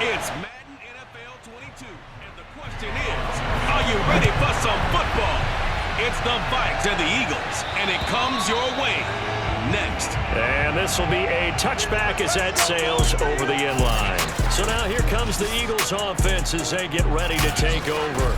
It's Madden NFL 22, and the question is, are you ready for some football? It's the Vikings and the Eagles, and it comes your way next. And this will be a touchback as that sails over the end line. So now here comes the Eagles offense as they get ready to take over.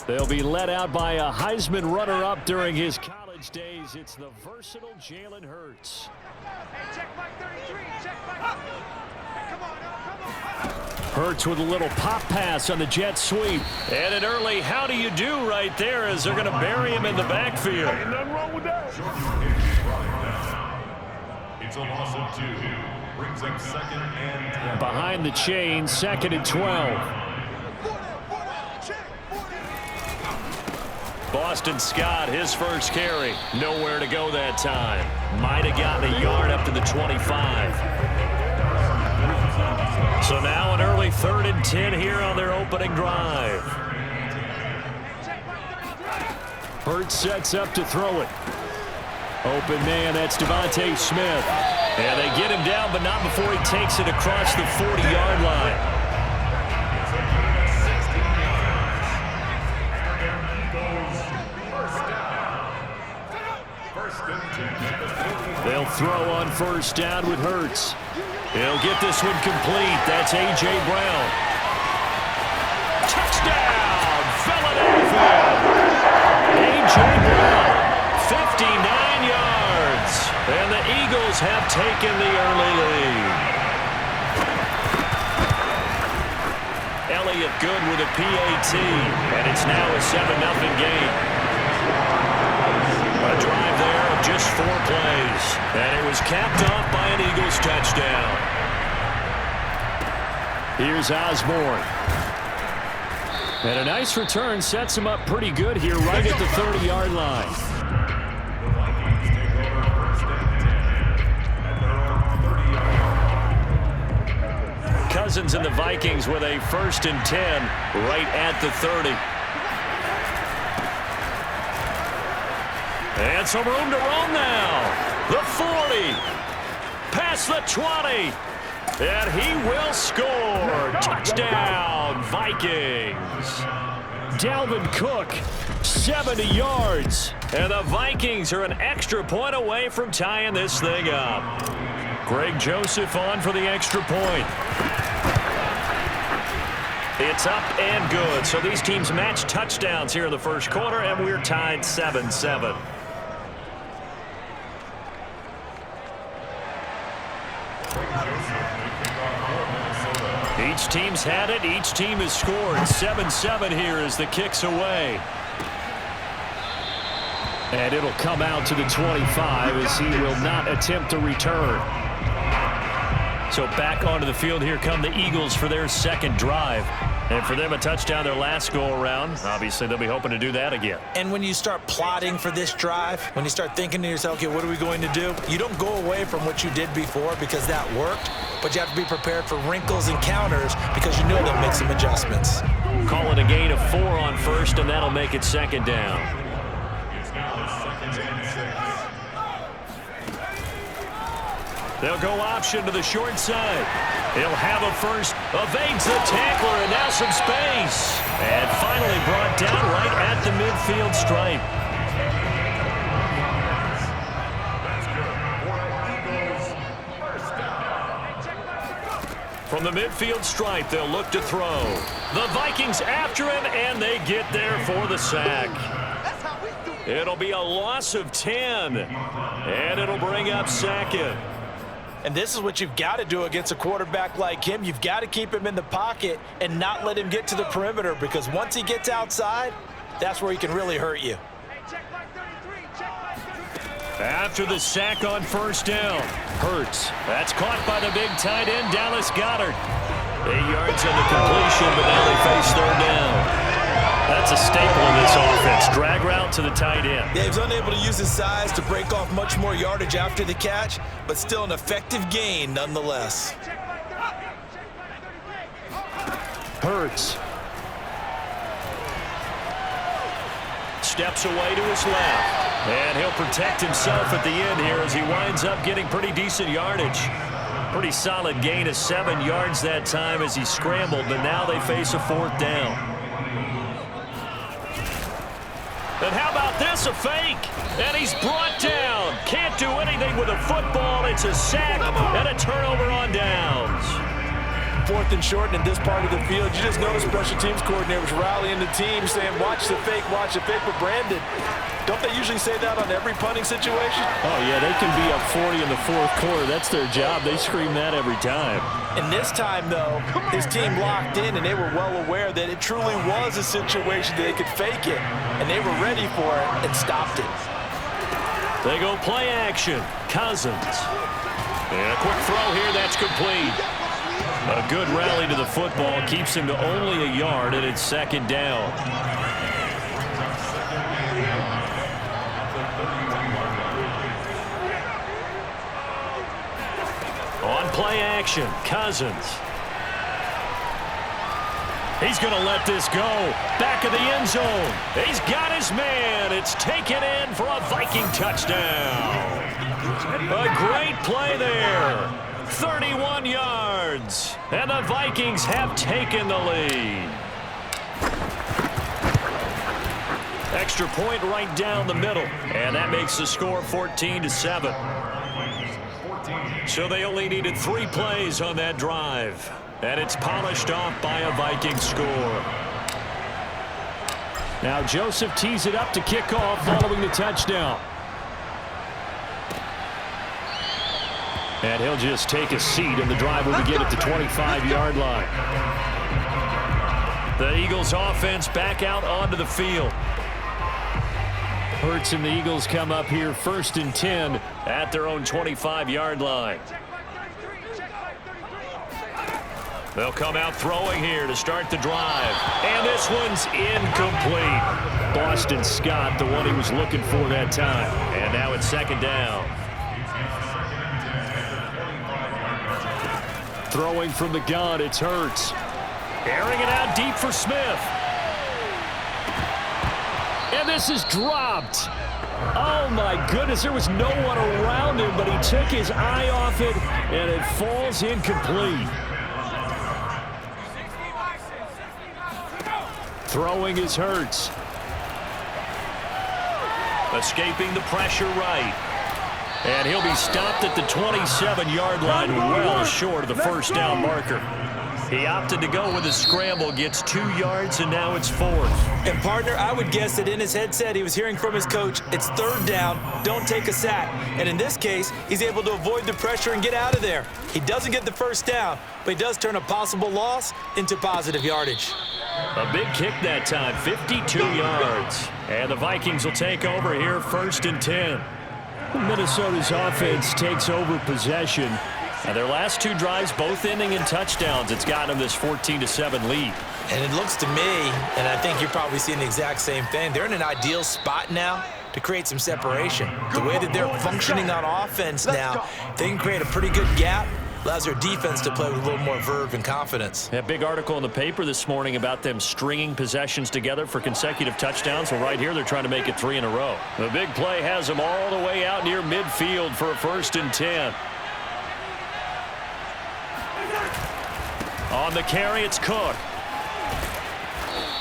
They'll be led out by a Heisman runner-up during his college days. It's the versatile Jalen Hurts. Hurts with a little pop pass on the jet sweep. And an early how do you do right there as they're going to bury him in the backfield. Ain't nothing wrong with that. It's a loss of 2. Brings up 2nd and 12. Behind the chain, 2nd and 12. Boston Scott, his first carry. Nowhere to go that time. Might have gotten a yard up to the 25. So now an early 3rd and 10 here on their opening drive. Hurts sets up to throw it. Open man, that's Devontae Smith. And they get him down, but not before he takes it across the 40-yard line. They'll throw on 1st down with Hurts. He'll get this one complete. That's A.J. Brown. Touchdown, Philadelphia! A.J. Brown, 59 yards. And the Eagles have taken the early lead. Elliott good with a PAT. And it's now a 7-0 game. A drive there of just 4 plays. And it was capped off by an Eagles touchdown. Here's Osborne. And a nice return sets him up pretty good here right at the 30-yard line. The Vikings take over 1st and 10 at their own 30-yard line. Cousins and the Vikings with a 1st and 10 right at the 30. And some room to roam now. The 40. Past the 20. And he will score. Touchdown, Vikings. Dalvin Cook, 70 yards. And the Vikings are an extra point away from tying this thing up. Greg Joseph on for the extra point. It's up and good. So these teams match touchdowns here in the first quarter, and we're tied 7-7. Each team's had it. Each team has scored. 7-7 here as the kick's away. And it'll come out to the 25 as he will not attempt to return. So back onto the field, here come the Eagles for their second drive. And for them, a touchdown their last go-around. Obviously, they'll be hoping to do that again. And when you start plotting for this drive, when you start thinking to yourself, okay, what are we going to do? You don't go away from what you did before because that worked, but you have to be prepared for wrinkles and counters because you know they'll make some adjustments. Call it a gain of 4 on first, and that'll make it second down. It's now 2nd and 6. They'll go option to the short side. He'll have a first, evades the tackler, and now some space. And finally brought down right at the midfield stripe. That's good. For Eagles, first down. From the midfield stripe, they'll look to throw. The Vikings after him, and they get there for the sack. It'll be a loss of 10, and it'll bring up second. And this is what you've got to do against a quarterback like him. You've got to keep him in the pocket and not let him get to the perimeter, because once he gets outside, that's where he can really hurt you. After the sack on first down, Hurts. That's caught by the big tight end, Dallas Goedert. 8 yards on the completion, but now they face third down. That's a staple in this offense. Drag route to the tight end. Yeah, he was unable to use his size to break off much more yardage after the catch, but still an effective gain nonetheless. Hurts. Steps away to his left. And he'll protect himself at the end here as he winds up getting pretty decent yardage. Pretty solid gain of 7 yards that time as he scrambled, but now they face a fourth down. And how about this, a fake? And he's brought down. Can't do anything with a football. It's a sack and a turnover on downs. 4th and short, and in this part of the field, you just notice special teams coordinators rallying the team, saying, watch the fake, but Brandon, don't they usually say that on every punting situation? Oh, yeah, they can be up 40 in the fourth quarter. That's their job. They scream that every time. And this time, though, his team locked in, and they were well aware that it truly was a situation that they could fake it, and they were ready for it and stopped it. They go play action. Cousins. And a quick throw here. That's complete. A good rally to the football keeps him to only a yard, and it's second down. On play action, Cousins. He's going to let this go. Back of the end zone. He's got his man. It's taken in for a Viking touchdown. A great play there. 31 yards. And the Vikings have taken the lead. Extra point right down the middle. And that makes the score 14-7. So they only needed 3 plays on that drive. And it's polished off by a Viking score. Now Joseph tees it up to kick off following the touchdown. And he'll just take a seat, and the drive will begin at the 25-yard line. The Eagles offense back out onto the field. Hurts and the Eagles come up here 1st and 10 at their own 25-yard line. They'll come out throwing here to start the drive. And this one's incomplete. Boston Scott, the one he was looking for that time. And now it's second down. Throwing from the gun, it's Hurts. Airing it out deep for Smith. And this is dropped. Oh, my goodness, there was no one around him, but he took his eye off it, and it falls incomplete. Throwing is Hurts. Escaping the pressure right. And he'll be stopped at the 27-yard line, well short of the first down marker. He opted to go with a scramble, gets 2 yards, and now it's 4th. And, partner, I would guess that in his headset he was hearing from his coach, it's 3rd down, don't take a sack. And in this case, he's able to avoid the pressure and get out of there. He doesn't get the 1st down, but he does turn a possible loss into positive yardage. A big kick that time, 52 yards. And the Vikings will take over here, 1st and 10. Minnesota's offense takes over possession. And their last 2 drives, both ending in touchdowns. It's gotten them this 14-7 lead. And it looks to me, and I think you're probably seeing the exact same thing, they're in an ideal spot now to create some separation. The way that they're functioning on offense now, they can create a pretty good gap. Allows their defense to play with a little more verve and confidence. That big article in the paper this morning about them stringing possessions together for consecutive touchdowns. Well, right here, they're trying to make it 3 in a row. The big play has them all the way out near midfield for a 1st and 10. On the carry, it's Cook.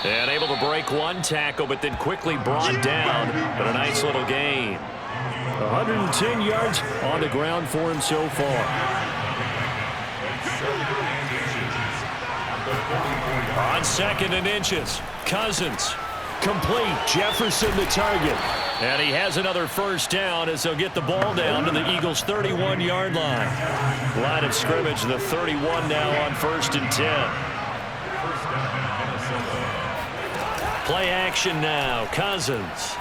And able to break 1 tackle, but then quickly brought down. But a nice little gain. 110 yards on the ground for him so far. On 2nd and inches, Cousins, complete, Jefferson the target. And he has another 1st down as they'll get the ball down to the Eagles' 31-yard line. Line of scrimmage, the 31 now on 1st and 10. Play action now, Cousins.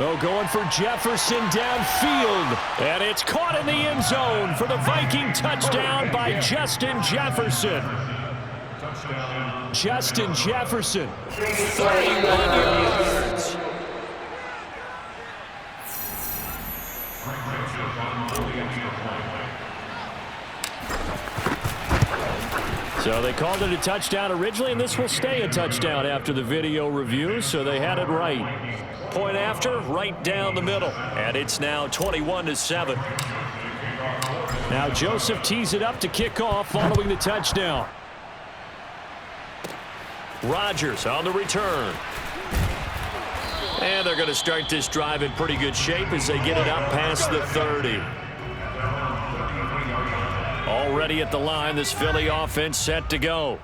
Oh, going for Jefferson downfield. And it's caught in the end zone for the Viking touchdown by Justin Jefferson. Justin Jefferson, 31 yards. So they called it a touchdown originally, and this will stay a touchdown after the video review, so they had it right. Point after, right down the middle, and it's now 21-7. Now Joseph tees it up to kick off following the touchdown. Rodgers on the return. And they're going to start this drive in pretty good shape as they get it up past the 30. Already at the line, this Philly offense set to go.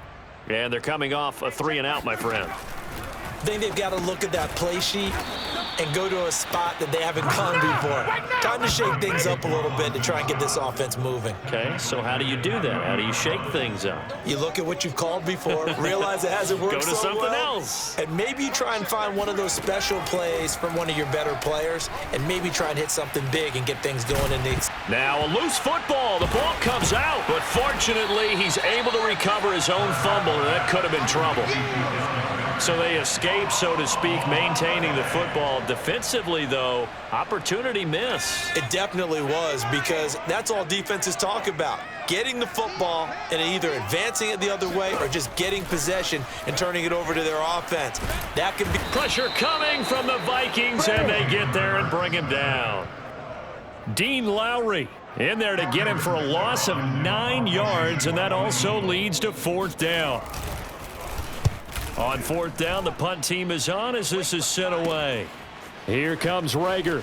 And they're coming off a 3-and-out, my friend. I think they've got to look at that play sheet and go to a spot that they haven't gone before. Time to shake things up a little bit to try and get this offense moving. Okay, so how do you do that? How do you shake things up? You look at what you've called before, realize it hasn't worked so well. Go to something else. And maybe you try and find one of those special plays from one of your better players, and maybe try and hit something big and get things going in the... Now a loose football. The ball comes out, but fortunately he's able to recover his own fumble, and that could have been trouble. So they escape, so to speak, maintaining the football. Defensively, though, opportunity miss. It definitely was, because that's all defenses talk about. Getting the football and either advancing it the other way or just getting possession and turning it over to their offense. That could be... Pressure coming from the Vikings, and they get there and bring him down. Dean Lowry in there to get him for a loss of 9 yards, and that also leads to 4th down. On 4th down, the punt team is on as this is sent away. Here comes Rager.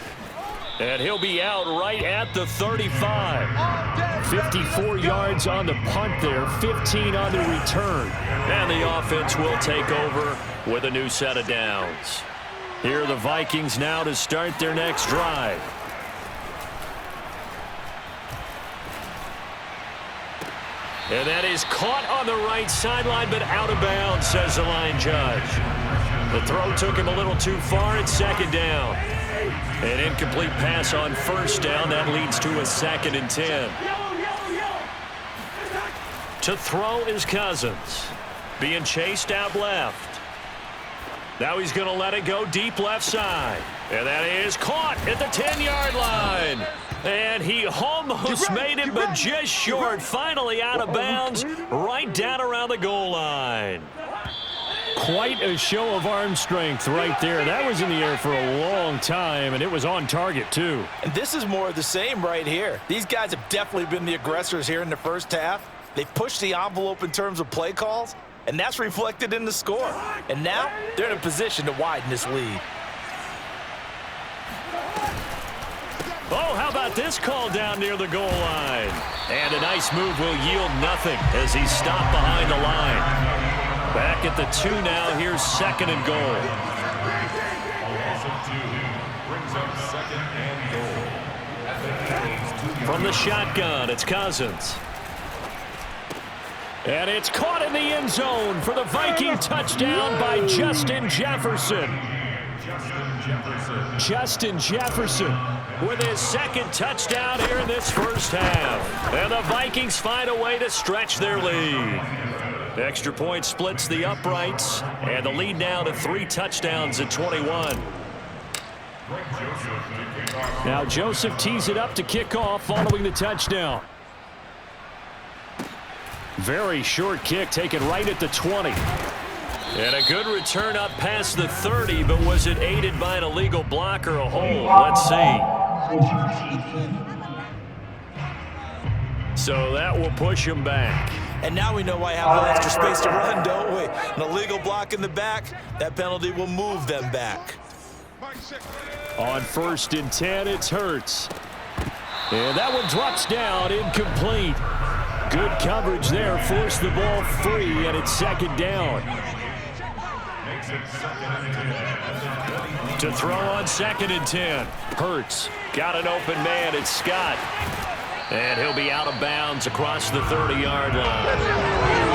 And he'll be out right at the 35. 54 yards on the punt there, 15 on the return. And the offense will take over with a new set of downs. Here are the Vikings now to start their next drive. And that is caught on the right sideline, but out of bounds, says the line judge. The throw took him a little too far. It's 2nd down. An incomplete pass on 1st down. That leads to a 2nd and 10. To throw is Cousins. Being chased out left. Now he's going to let it go deep left side. And that is caught at the 10-yard line. And he almost made it, but just short. Finally out of bounds, right down around the goal line. Quite a show of arm strength right there. That was in the air for a long time, and it was on target, too. And this is more of the same right here. These guys have definitely been the aggressors here in the first half. They've pushed the envelope in terms of play calls, and that's reflected in the score. And now they're in a position to widen this lead. Oh, how about this call down near the goal line? And a nice move will yield nothing as he's stopped behind the line. Back at the 2 now. Here's 2nd and goal. Loss of 2 brings up 2nd and goal. From the shotgun, it's Cousins. And it's caught in the end zone for the Viking touchdown by Justin Jefferson. Justin Jefferson with his 2nd touchdown here in this first half. And the Vikings find a way to stretch their lead. Extra point splits the uprights, and the lead now to 3 touchdowns at 21. Now Joseph tees it up to kick off following the touchdown. Very short kick taken right at the 20. And a good return up past the 30, but was it aided by an illegal block or a hold? Let's see. So that will push him back. And now we know why I have a little extra space to run, don't we? An illegal block in the back, that penalty will move them back. On 1st and 10, it's Hurts. And that one drops down, incomplete. Good coverage there, forced the ball free, and it's 2nd down. To throw on 2nd and 10. Hurts got an open man. It's Scott. And he'll be out of bounds across the 30-yard line.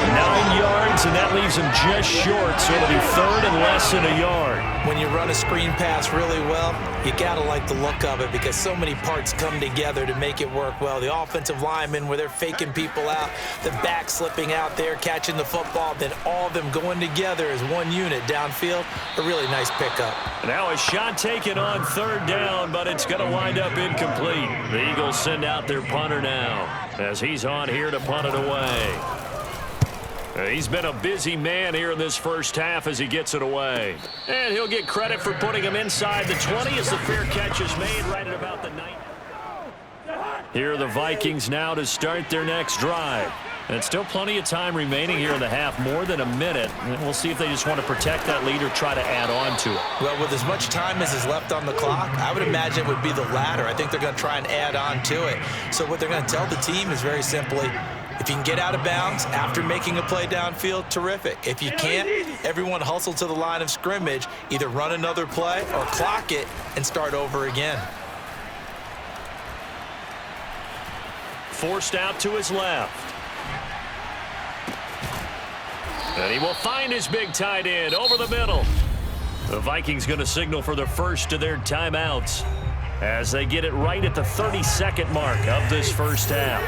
9 yards, and that leaves him just short, so it'll be 3rd and less than a yard. When you run a screen pass really well, you got to like the look of it because so many parts come together to make it work well. The offensive linemen where they're faking people out, the back slipping out there, catching the football, then all of them going together as one unit downfield. A really nice pickup. Now a shot taken on 3rd down, but it's going to wind up incomplete. The Eagles send out their punter now as he's on here to punt it away. He's been a busy man here in this first half as he gets it away. And he'll get credit for putting him inside the 20 as the fair catch is made right at about the 9. Here are the Vikings now to start their next drive. And still plenty of time remaining here in the half, more than a minute. And we'll see if they just want to protect that lead or try to add on to it. Well, with as much time as is left on the clock, I would imagine it would be the latter. I think they're going to try and add on to it. So what they're going to tell the team is very simply, if you can get out of bounds after making a play downfield, terrific. If you can't, everyone hustle to the line of scrimmage, either run another play or clock it and start over again. Forced out to his left. And he will find his big tight end over the middle. The Vikings going to signal for the first of their timeouts as they get it right at the 30-second mark of this first half.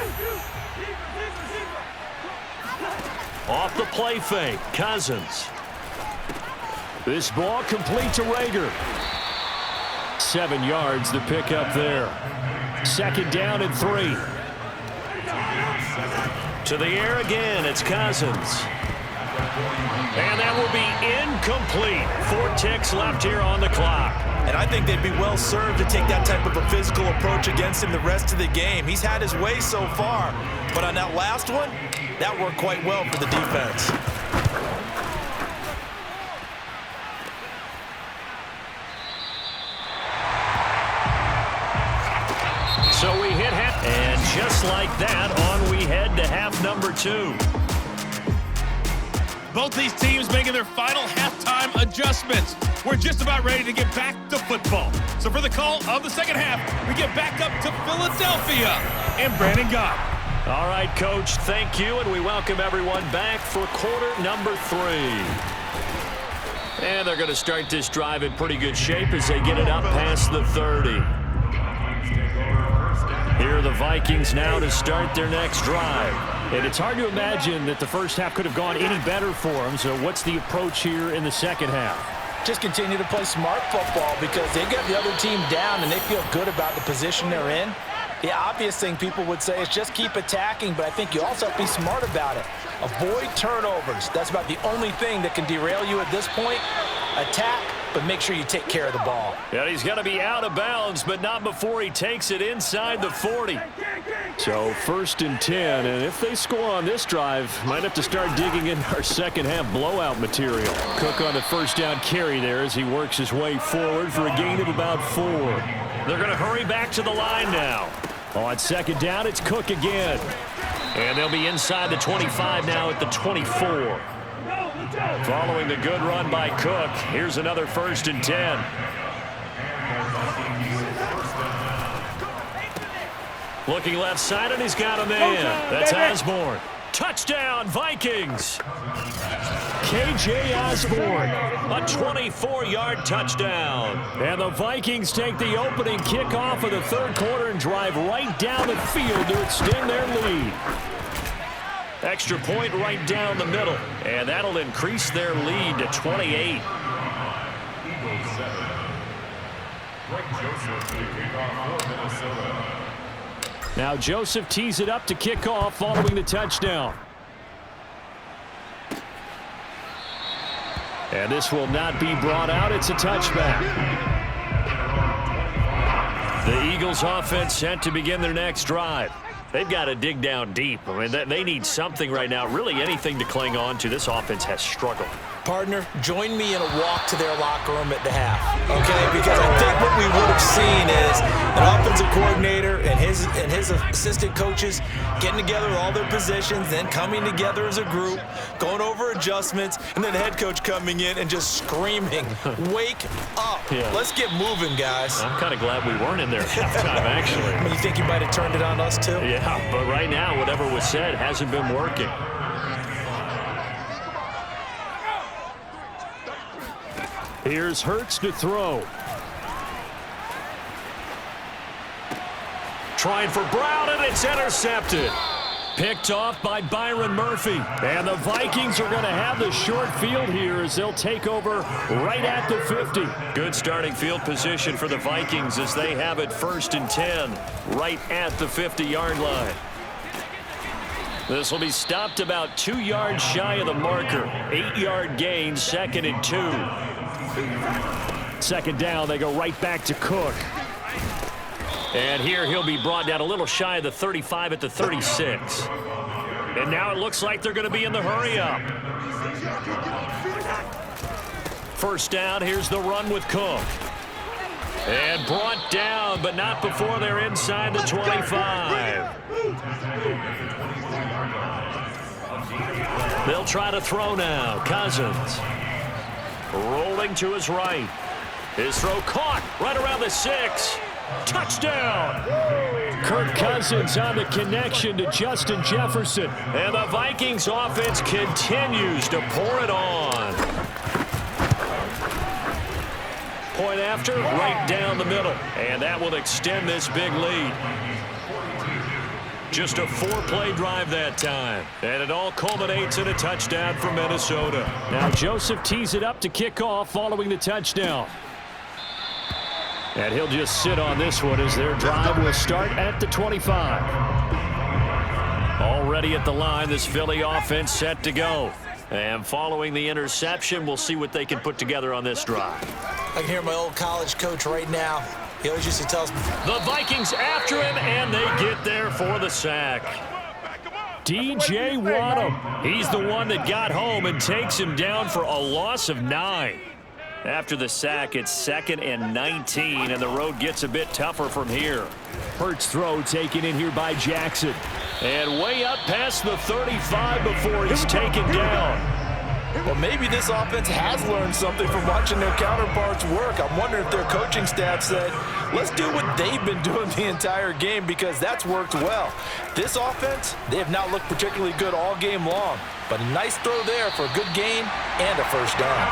Off the play fake, Cousins. This ball complete to Rager. 7 yards the pick up there. 2nd down and 3. To the air again, it's Cousins. And that will be incomplete. 4 ticks left here on the clock. And I think they'd be well served to take that type of a physical approach against him the rest of the game. He's had his way so far, but on that last one, that worked quite well for the defense. So we hit half, and just like that, on we head to half number 2. Both these teams making their final halftime adjustments. We're just about ready to get back to football. So for the call of the second half, we get back up to Philadelphia and Brandon Gott. All right, Coach, thank you, and we welcome everyone back for quarter number 3. And they're going to start this drive in pretty good shape as they get it up past the 30. Here are the Vikings now to start their next drive. And it's hard to imagine that the first half could have gone any better for them. So what's the approach here in the second half? Just continue to play smart football because they got the other team down and they feel good about the position they're in. The obvious thing people would say is just keep attacking, but I think you also have to be smart about it. Avoid turnovers. That's about the only thing that can derail you at this point. Attack, but make sure you take care of the ball. Yeah, he's going to be out of bounds, but not before he takes it inside the 40. So 1st and 10, and if they score on this drive, might have to start digging in our second half blowout material. Cook on the first down carry there as he works his way forward for a gain of about 4. They're going to hurry back to the line now. On second down, it's Cook again. And they'll be inside the 25 now at the 24. Following the good run by Cook, here's another 1st and 10. Looking left side, and he's got a man. That's Osborne. Touchdown, Vikings. K.J. Osborne, a 24-yard touchdown. And the Vikings take the opening kickoff of the 3rd quarter and drive right down the field to extend their lead. Extra point right down the middle, and that'll increase their lead to 28. Now Joseph tees it up to kick off following the touchdown. And this will not be brought out. It's a touchback. The Eagles offense set to begin their next drive. They've got to dig down deep. I mean, they need something right now, really anything to cling on to. This offense has struggled. Partner, join me in a walk to their locker room at the half, okay? Because I think what we would have seen is an offensive coordinator and his assistant coaches getting together with all their positions, then coming together as a group, going over adjustments, and then the head coach coming in and just screaming, "Wake up! Yeah. Let's get moving, guys." I'm kind of glad we weren't in there at halftime, actually. I mean, you think you might have turned it on us, too? Yeah, but right now, whatever was said hasn't been working. Here's Hurts to throw. Trying for Brown, and it's intercepted. Picked off by Byron Murphy. And the Vikings are going to have the short field here as they'll take over right at the 50. Good starting field position for the Vikings as they have it 1st and 10 right at the 50-yard line. This will be stopped about 2 yards shy of the marker. 8-yard gain, 2nd and 2. Second down, they go right back to Cook. And here he'll be brought down a little shy of the 35 at the 36. And now it looks like they're going to be in the hurry-up. First down, here's the run with Cook. And brought down, but not before they're inside the 25. They'll try to throw now. Cousins. Rolling to his right. His throw caught right around the 6. Touchdown! Kirk Cousins on the connection to Justin Jefferson. And the Vikings offense continues to pour it on. Point after, right down the middle. And that will extend this big lead. Just a 4-play drive that time. And it all culminates in a touchdown for Minnesota. Now Joseph tees it up to kick off following the touchdown. And he'll just sit on this one as their drive will start at the 25. Already at the line, this Philly offense set to go. And following the interception, we'll see what they can put together on this drive. I can hear my old college coach right now. He always used to tell us. The Vikings after him, and they get there for the sack. DJ Waddle. He's the one that got home and takes him down for a loss of 9. After the sack, it's 2nd and 19, and the road gets a bit tougher from here. Hurts throw taken in here by Jackson. And way up past the 35 before he's taken down. Well, maybe this offense has learned something from watching their counterparts work. I'm wondering if their coaching staff said, let's do what they've been doing the entire game because that's worked well. This offense, they have not looked particularly good all game long. But a nice throw there for a good gain and a first down.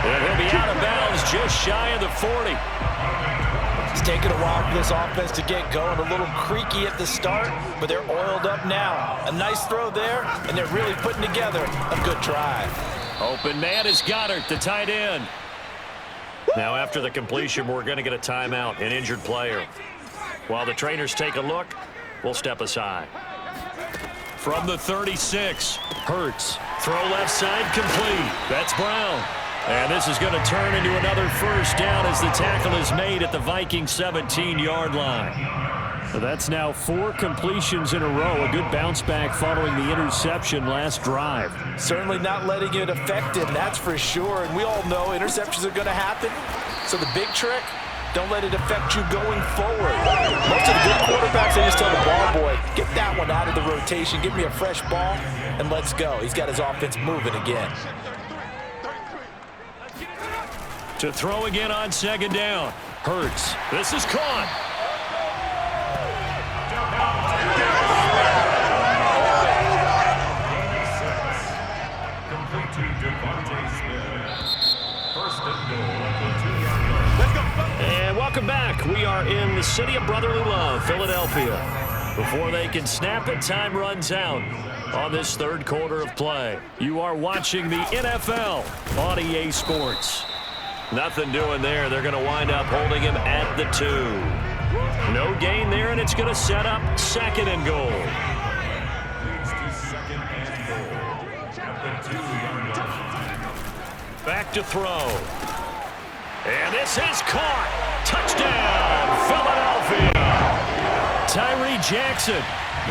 And he'll be out of bounds just shy of the 40. It's taken a while for this offense to get going. A little creaky at the start, but they're oiled up now. A nice throw there, and they're really putting together a good drive. Open man is Goddard, the tight end. Now after the completion, we're going to get a timeout, an injured player. While the trainers take a look, we'll step aside. From the 36, Hurts. Throw left side complete. That's Brown. And this is going to turn into another first down as the tackle is made at the Vikings 17-yard line. So that's now 4 completions in a row. A good bounce back following the interception last drive. Certainly not letting it affect him, that's for sure. And we all know interceptions are going to happen. So the big trick, Don't let it affect you going forward. Most of the good quarterbacks, they just tell the ball boy, get that one out of the rotation, give me a fresh ball, and let's go. He's got his offense moving again. To throw again on second down. Hurts. This is caught. And welcome back. We are in the city of brotherly love, Philadelphia. Before they can snap it, time runs out on this third quarter of play. You are watching the NFL on EA Sports. Nothing doing there. They're going to wind up holding him at the 2. No gain there, and it's going to set up second and goal. Back to throw. And this is caught. Touchdown, Philadelphia. Tyree Jackson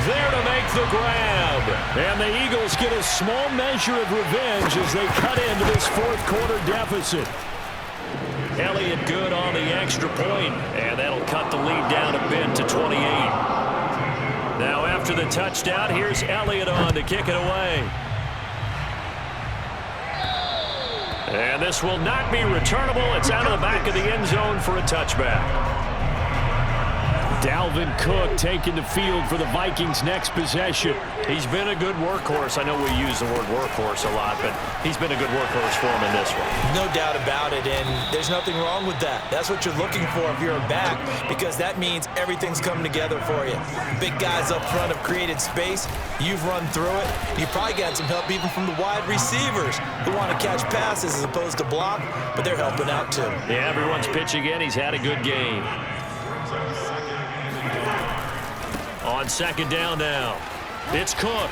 there to make the grab. And the Eagles get a small measure of revenge as they cut into this fourth quarter deficit. Elliott good on the extra point, and that'll cut the lead down a bit to 28. Now after the touchdown, here's Elliott on to kick it away. And this will not be returnable. It's out of the back of the end zone for a touchback. Dalvin Cook taking the field for the Vikings' next possession. He's been a good workhorse. I know we use the word workhorse a lot, but he's been a good workhorse for him in this one. No doubt about it, and there's nothing wrong with that. That's what you're looking for if you're a back, because that means everything's coming together for you. Big guys up front have created space. You've run through it. You've probably got some help even from the wide receivers who want to catch passes as opposed to block, but they're helping out too. Yeah, everyone's pitching in. He's had a good game. On second down now, it's Cook.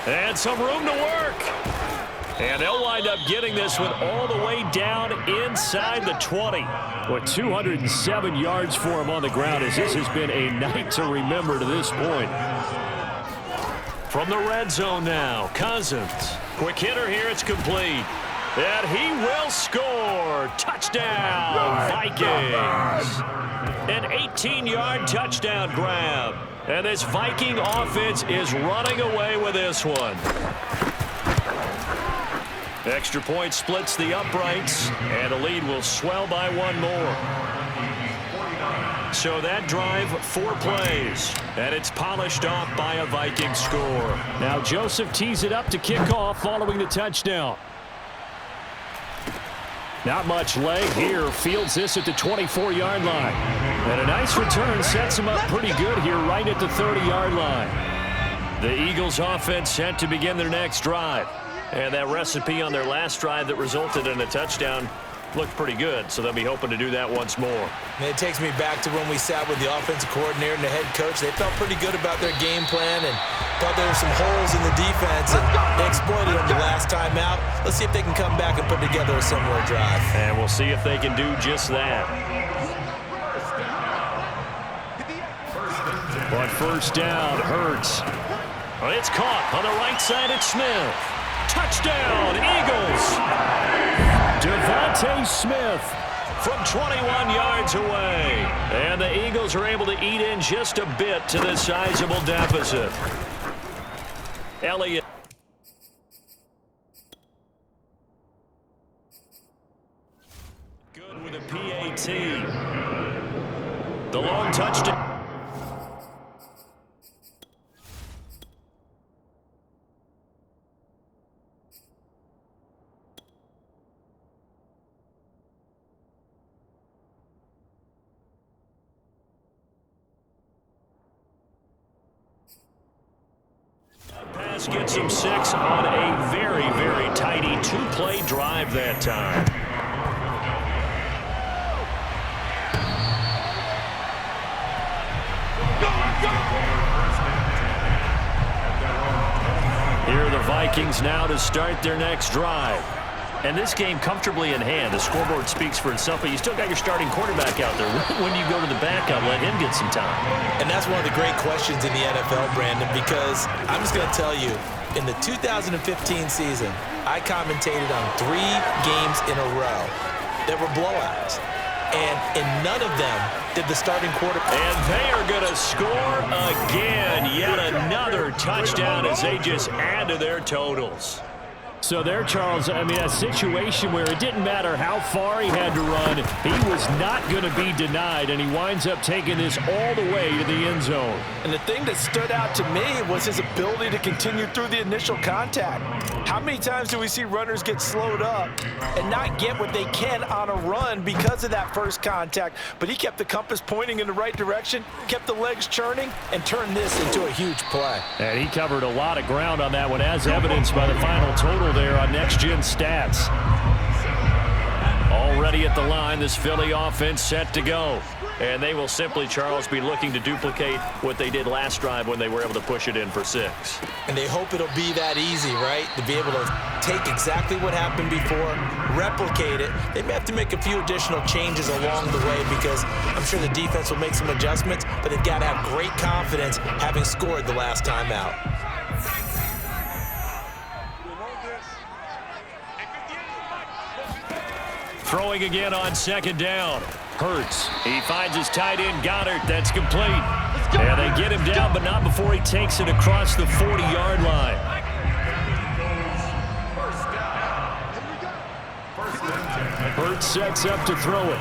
And some room to work. And they'll wind up getting this one all the way down inside the 20. What, 207 yards for him on the ground, as this has been a night to remember to this point. From the red zone now, Cousins. Quick hitter here, it's complete. And he will score. Touchdown, Vikings. An 18-yard touchdown grab. And this Viking offense is running away with this one. Extra point splits the uprights, and the lead will swell by one more. So that drive, 4 plays, and it's polished off by a Viking score. Now Joseph tees it up to kick off following the touchdown. Not much leg here. Fields this at the 24-yard line. And a nice return sets him up pretty good here right at the 30-yard line. The Eagles offense set to begin their next drive. And that recipe on their last drive that resulted in a touchdown looked pretty good, so they'll be hoping to do that once more. And it takes me back to when we sat with the offensive coordinator and the head coach. They felt pretty good about their game plan and thought there were some holes in the defense, and they exploited them the last time out. Let's see if they can come back and put together a similar drive. And we'll see if they can do just that. On first down, Hurts. Well, it's caught on the right side at Smith. Touchdown, Eagles! Devontae Smith from 21 yards away. And the Eagles are able to eat in just a bit to this sizable deficit. Elliott. Good with a PAT. The long touchdown. Pass gets him 6 on a very, very tidy 2-play drive that time. Here are the Vikings now to start their next drive. And this game comfortably in hand. The scoreboard speaks for itself, but you still got your starting quarterback out there. When do you go to the backup, let him get some time? And that's one of the great questions in the NFL, Brandon, because I'm just going to tell you, in the 2015 season, I commentated on 3 games in a row that were blowouts. and in none of them did the starting quarterback. And they are going to score again. Yet another touchdown as they just add to their totals. So there, Charles, I mean, a situation where it didn't matter how far he had to run, he was not going to be denied, and he winds up taking this all the way to the end zone. And the thing that stood out to me was his ability to continue through the initial contact. How many times do we see runners get slowed up and not get what they can on a run because of that first contact? But he kept the compass pointing in the right direction, kept the legs churning, and turned this into a huge play. And he covered a lot of ground on that one, as evidenced by the final total there on Next Gen Stats. Already at the line, this Philly offense set to go. And they will simply, Charles, be looking to duplicate what they did last drive when they were able to push it in for 6. And they hope it'll be that easy, right? To be able to take exactly what happened before, replicate it. They may have to make a few additional changes along the way because I'm sure the defense will make some adjustments, but they've got to have great confidence having scored the last time out. Throwing again on second down. Hurts. He finds his tight end, Goddard. That's complete. And they get him down, but not before he takes it across the 40-yard line. Hurts sets up to throw it.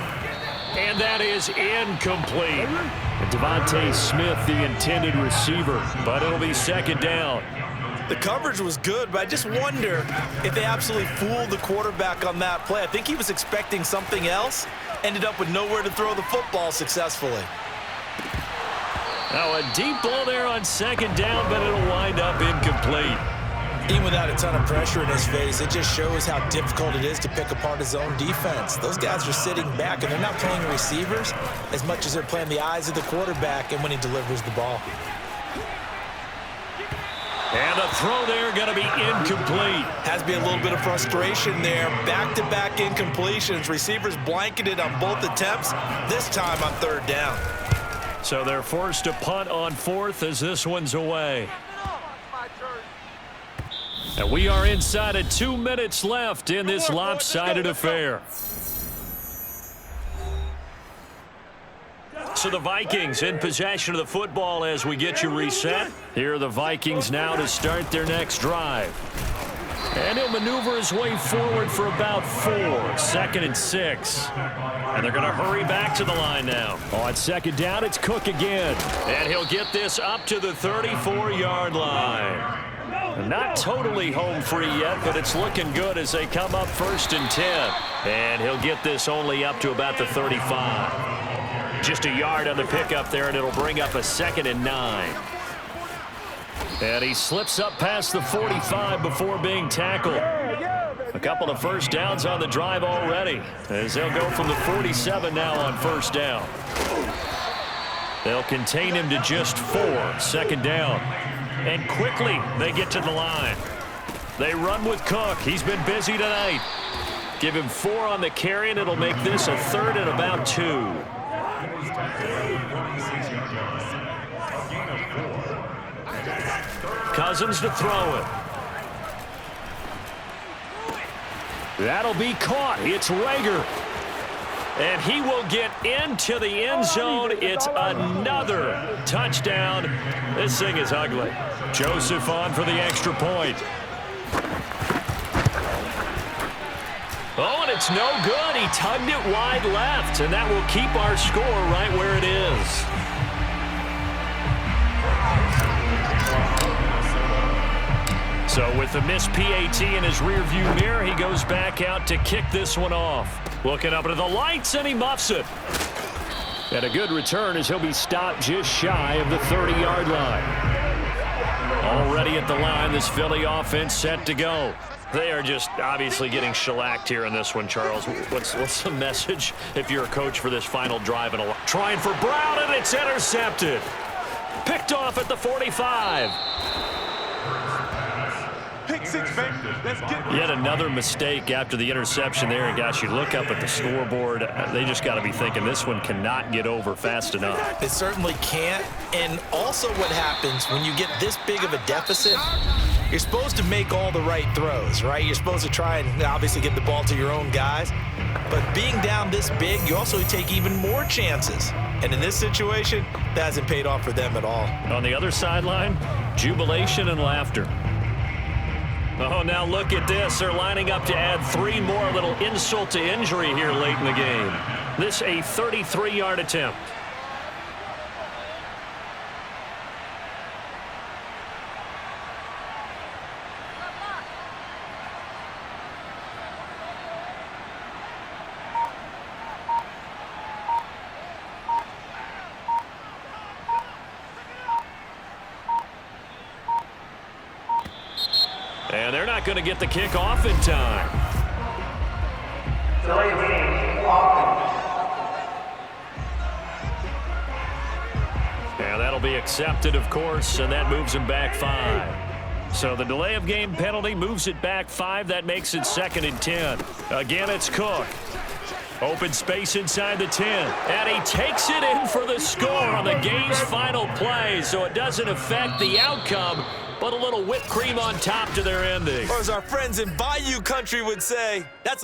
And that is incomplete. And Devontae Smith, the intended receiver, but it'll be second down. The coverage was good, but I just wonder if they absolutely fooled the quarterback on that play. I think he was expecting something else, ended up with nowhere to throw the football successfully. Now a deep ball there on second down, but it'll wind up incomplete. Even without a ton of pressure in his face, it just shows how difficult it is to pick apart his own defense. Those guys are sitting back, and they're not playing receivers as much as they're playing the eyes of the quarterback and when he delivers the ball. And the throw there going to be incomplete. Has to be a little bit of frustration there. Back-to-back incompletions. Receivers blanketed on both attempts, this time on third down. So they're forced to punt on fourth as this one's away. And we are inside of 2 minutes left in this lopsided affair. So the Vikings in possession of the football as we get you reset. Here are the Vikings now to start their next drive. And he'll maneuver his way forward for about 4, 2nd and 6. And they're going to hurry back to the line now. On second down, it's Cook again. And he'll get this up to the 34-yard line. Not totally home free yet, but it's looking good as they come up 1st and 10. And he'll get this only up to about the 35. Just a yard on the pickup there, and it'll bring up a 2nd and 9. And he slips up past the 45 before being tackled. A couple of first downs on the drive already, as they'll go from the 47 now on first down. They'll contain him to just 4, 2nd down. And quickly, they get to the line. They run with Cook. He's been busy tonight. Give him 4 on the carry, and it'll make this a 3rd and about 2. Cousins to throw it. That'll be caught. It's Rager. And he will get into the end zone. It's another touchdown. This thing is ugly. Joseph on for the extra point. Oh, and it's no good. He tugged it wide left, and that will keep our score right where it is. So with the missed PAT in his rearview mirror, he goes back out to kick this one off. Looking up into the lights, and he muffs it. And a good return as he'll be stopped just shy of the 30-yard line. Already at the line, this Philly offense set to go. They are just obviously getting shellacked here in this one, Charles. What's the message if you're a coach for this final drive? And trying for Brown, and it's intercepted. Picked off at the 45. Yet another mistake after the interception there. And gosh, you look up at the scoreboard, they just got to be thinking this one cannot get over fast enough. It certainly can't. And also what happens when you get this big of a deficit, You're supposed to make all the right throws, right? You're supposed to try and obviously get the ball to your own guys. But being down this big, you also take even more chances. And in this situation, that hasn't paid off for them at all. On the other sideline, jubilation and laughter. Oh, now look at this. They're lining up to add 3 more, little insult to injury here late in the game. This a 33-yard attempt. And they're not going to get the kick off in time. And that'll be accepted, of course, and that moves him back 5. So the delay of game penalty moves it back 5. That makes it 2nd and 10. Again, it's Cook. Open space inside the 10. And he takes it in for the score on the game's final play, so it doesn't affect the outcome, but a little whipped cream on top to their ending. Or as our friends in Bayou Country would say, that's